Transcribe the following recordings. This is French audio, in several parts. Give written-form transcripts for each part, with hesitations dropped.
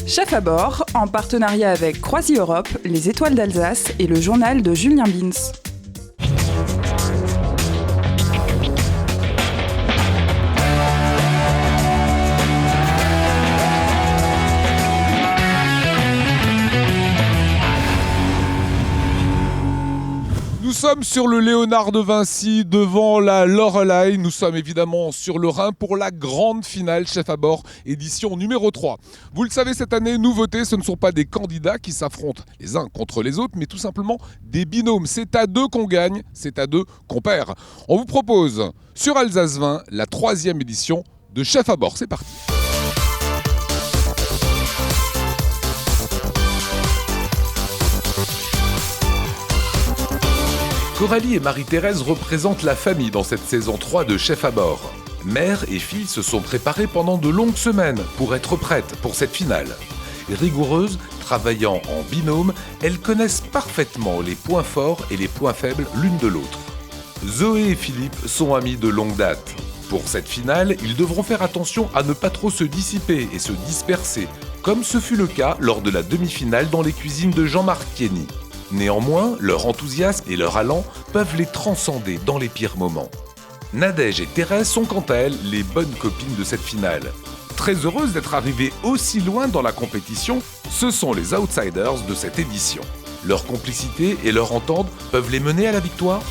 Chef à bord, en partenariat avec Croisi Europe, les Étoiles d'Alsace et le journal de Julien Bins. Nous sommes sur le Léonard de Vinci, devant la Loreley. Nous sommes évidemment sur le Rhin pour la grande finale Chef à bord, édition numéro 3. Vous le savez, cette année, nouveauté, ce ne sont pas des candidats qui s'affrontent les uns contre les autres, mais tout simplement des binômes. C'est à deux qu'on gagne, c'est à deux qu'on perd. On vous propose sur Alsace 20 la 3e édition de Chef à bord. C'est parti. Coralie et Marie-Thérèse représentent la famille dans cette saison 3 de Chef à bord. Mère et fille se sont préparées pendant de longues semaines pour être prêtes pour cette finale. Rigoureuses, travaillant en binôme, elles connaissent parfaitement les points forts et les points faibles l'une de l'autre. Zoé et Philippe sont amis de longue date. Pour cette finale, ils devront faire attention à ne pas trop se dissiper et se disperser, comme ce fut le cas lors de la demi-finale dans les cuisines de Jean-Marc Kieny. Néanmoins, leur enthousiasme et leur allant peuvent les transcender dans les pires moments. Nadège et Thérèse sont quant à elles les bonnes copines de cette finale. Très heureuses d'être arrivées aussi loin dans la compétition, ce sont les outsiders de cette édition. Leur complicité et leur entente peuvent les mener à la victoire.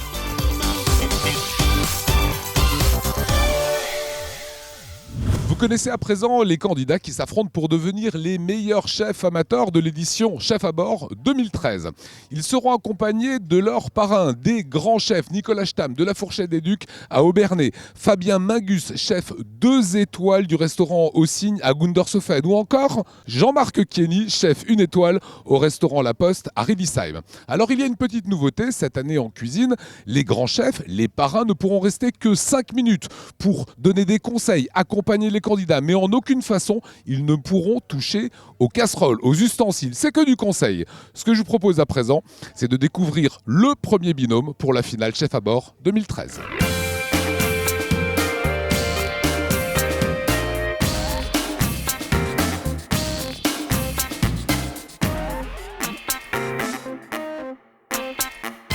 Vous connaissez à présent les candidats qui s'affrontent pour devenir les meilleurs chefs amateurs de l'édition Chef à bord 2013. Ils seront accompagnés de leurs parrains, des grands chefs Nicolas Stamm de la Fourchette des Ducs à Aubernais, Fabien Mingus, chef 2 étoiles du restaurant Au Cygne à Gundershofen, ou encore Jean-Marc Kieny, chef 1 étoile au restaurant La Poste à Riedisheim. Alors il y a une petite nouveauté cette année en cuisine, les grands chefs, les parrains ne pourront rester que 5 minutes pour donner des conseils, accompagner les candidats, mais en aucune façon, ils ne pourront toucher aux casseroles, aux ustensiles. C'est que du conseil. Ce que je vous propose à présent, c'est de découvrir le premier binôme pour la finale Chef à bord 2013.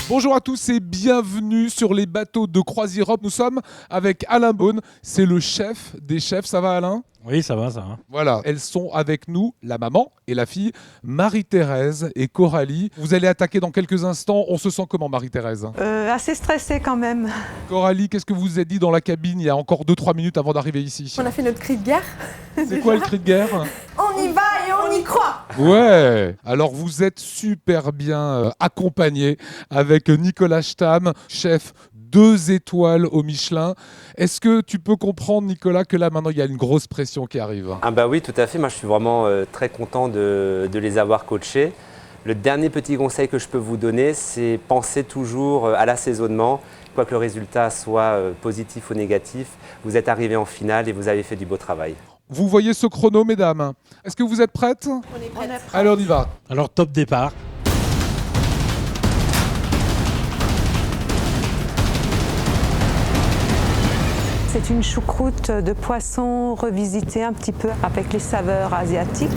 Bonjour à tous et bienvenue sur les bateaux de Croisi Europe. Nous sommes avec Alain Beaune, c'est le chef des chefs. Ça va Alain ? Oui, ça va, ça va. Voilà, elles sont avec nous, la maman et la fille, Marie-Thérèse et Coralie. Vous allez attaquer dans quelques instants. On se sent comment, Marie-Thérèse ? Assez stressée quand même. Coralie, qu'est-ce que vous vous êtes dit dans la cabine il y a encore 2-3 minutes avant d'arriver ici ? On a fait notre cri de guerre. C'est quoi le cri de guerre ? On y va et on y croit. Ouais. Alors vous êtes super bien accompagnés avec Nicolas Stamm, chef 2 étoiles au Michelin. Est-ce que tu peux comprendre, Nicolas, que là maintenant il y a une grosse pression qui arrive ? Ah bah oui, tout à fait. Moi je suis vraiment très content de les avoir coachés. Le dernier petit conseil que je peux vous donner, c'est penser toujours à l'assaisonnement. Quoi que le résultat soit positif ou négatif, vous êtes arrivé en finale et vous avez fait du beau travail. Vous voyez ce chrono, mesdames ? Est-ce que vous êtes prêtes ? On est prête. Allez, on y va. Alors, top départ. C'est une choucroute de poisson revisitée un petit peu avec les saveurs asiatiques.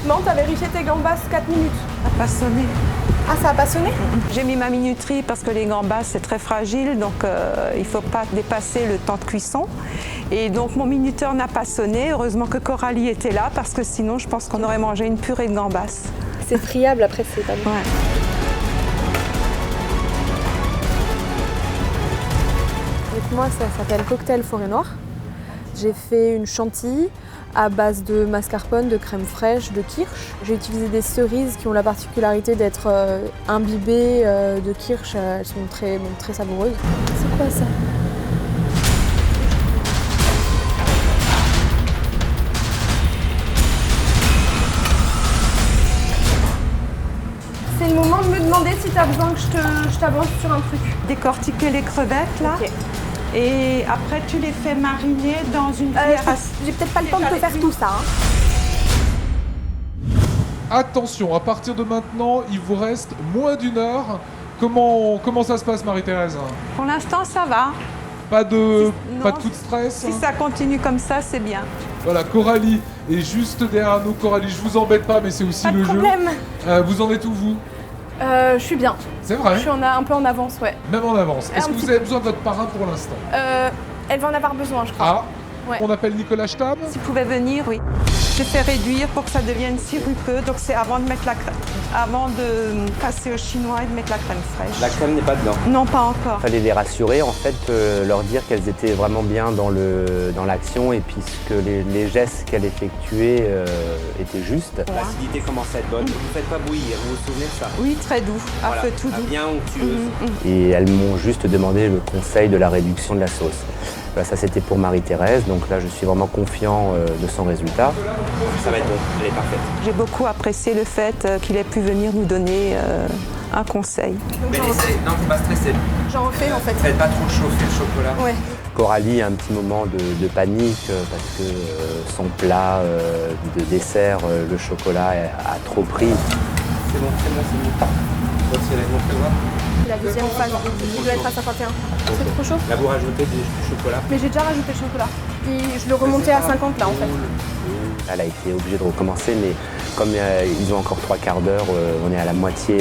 Maman, t'as vérifié tes gambas 4 minutes. Ça n'a pas sonné. Ah, ça a pas sonné ? J'ai mis ma minuterie parce que les gambas c'est très fragile, donc il ne faut pas dépasser le temps de cuisson. Et donc mon minuteur n'a pas sonné. Heureusement que Coralie était là parce que sinon je pense qu'on aurait mangé une purée de gambas. C'est friable après, c'est pas bon. Ouais. Donc moi, ça s'appelle cocktail forêt noire. J'ai fait une chantilly à base de mascarpone, de crème fraîche, de kirsch. J'ai utilisé des cerises qui ont la particularité d'être imbibées de kirsch. Elles sont très savoureuses. C'est quoi ça ? C'est le moment de me demander si tu as besoin que je t'avance sur un truc. Décortiquer les crevettes là. Ok. Et après tu les fais mariner dans une cuillère à... J'ai peut-être pas le temps de te faire tout ça. Hein. Attention, à partir de maintenant, il vous reste moins d'1 heure. Comment ça se passe, Marie-Thérèse ? Pour l'instant ça va. Pas de Non, coup de stress. Si ça continue comme ça, c'est bien. Voilà, Coralie est juste derrière nous. Coralie, je vous embête pas, mais c'est aussi Pas de le jeu. problème. Vous en êtes où, vous? Je suis bien. C'est vrai? Je suis un peu en avance, ouais. Même en avance. Est-ce Un que vous petit avez besoin de votre parrain pour l'instant? Elle va en avoir besoin, je crois. Ah, Ouais. on appelle Nicolas Stab? S'il pouvait venir, oui. Je fais réduire pour que ça devienne sirupeux. Donc c'est avant de mettre avant de passer au chinois et de mettre la crème fraîche. La crème n'est pas dedans. Non, pas encore. Il fallait les rassurer, en fait, leur dire qu'elles étaient vraiment bien dans l'action et puis que les gestes qu'elles effectuaient étaient justes. L'acidité commence à être bonne. Vous ne faites pas bouillir, vous vous souvenez de ça? Oui, très doux, à Voilà, feu tout doux. bien onctueuse. Et elles m'ont juste demandé le conseil de la réduction de la sauce. Voilà, ça c'était pour Marie-Thérèse, donc là je suis vraiment confiant de son résultat. Ça va être bon, elle est parfaite. J'ai beaucoup apprécié le fait qu'il ait pu venir nous donner un conseil. Mais non, t'es pas stressée. J'en refais en fait. Faites pas trop chauffer le chocolat. Ouais. Coralie a un petit moment de panique parce que son plat de dessert, le chocolat, a trop pris. C'est bon, c'est bon. Retirez, montrez-moi. La deuxième phase, il doit être à 51. C'est trop chaud. Là, vous rajoutez du chocolat. Mais j'ai déjà rajouté le chocolat. Et je le remontais à 50 là en fait. Elle a été obligée de recommencer, mais comme ils ont encore 3 quarts d'heure, on est à la moitié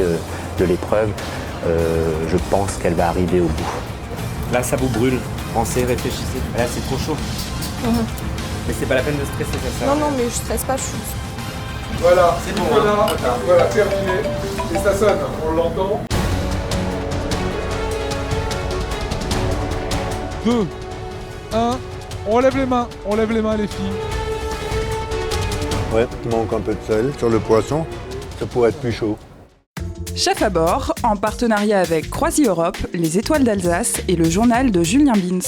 de l'épreuve, je pense qu'elle va arriver au bout. Là, ça vous brûle. Pensez, réfléchissez. Là, c'est trop chaud. Mais c'est pas la peine de stresser, ça sert à Non, rien. non, mais je stresse pas, je suis... Voilà, C'est bon, Nicolas, hein. voilà, terminé. Et ça sonne, on l'entend. 2, 1, on lève les mains les filles. Ouais, il manque un peu de sel sur le poisson, ça pourrait être plus chaud. Chef à bord, en partenariat avec Croisi Europe, les Étoiles d'Alsace et le journal de Julien Bins.